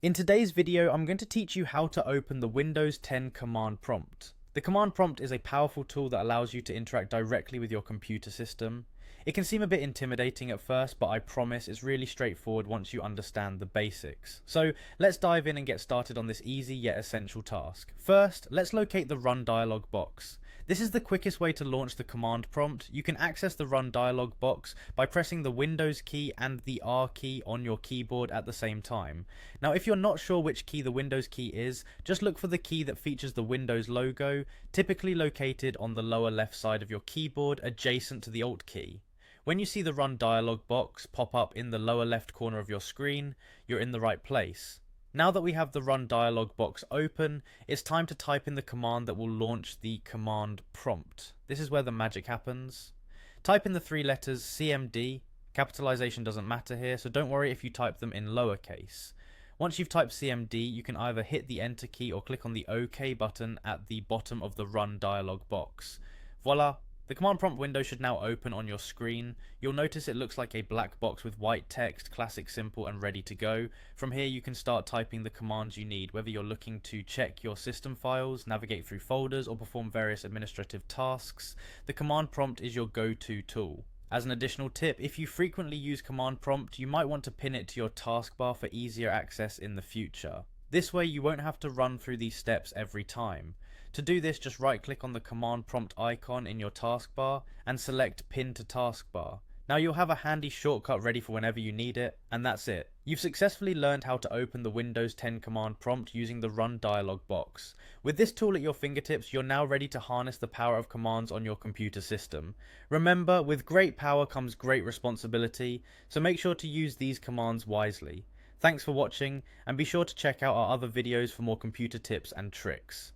In today's video, I'm going to teach you how to open the Windows 10 command prompt. The command prompt is a powerful tool that allows you to interact directly with your computer system. It can seem a bit intimidating at first, but I promise it's really straightforward once you understand the basics. So let's dive in and get started on this easy yet essential task. First, let's locate the Run dialog box. This is the quickest way to launch the command prompt. You can access the Run dialog box by pressing the Windows key and the R key on your keyboard at the same time. Now, if you're not sure which key the Windows key is, just look for the key that features the Windows logo, typically located on the lower left side of your keyboard adjacent to the Alt key. When you see the Run dialog box pop up in the lower left corner of your screen, you're in the right place. Now that we have the Run dialog box open, it's time to type in the command that will launch the command prompt. This is where the magic happens. Type in the three letters CMD. Capitalization doesn't matter here, so don't worry if you type them in lowercase. Once you've typed CMD, you can either hit the Enter key or click on the OK button at the bottom of the Run dialog box. Voila! The command prompt window should now open on your screen. You'll notice it looks like a black box with white text, classic, simple and ready to go. From here you can start typing the commands you need, whether you're looking to check your system files, navigate through folders or perform various administrative tasks. The command prompt is your go-to tool. As an additional tip, if you frequently use command prompt, you might want to pin it to your taskbar for easier access in the future. This way you won't have to run through these steps every time. To do this, just right click on the command prompt icon in your taskbar and select Pin to Taskbar. Now you'll have a handy shortcut ready for whenever you need it, and that's it. You've successfully learned how to open the Windows 10 command prompt using the Run dialog box. With this tool at your fingertips, you're now ready to harness the power of commands on your computer system. Remember, with great power comes great responsibility, so make sure to use these commands wisely. Thanks for watching, and be sure to check out our other videos for more computer tips and tricks.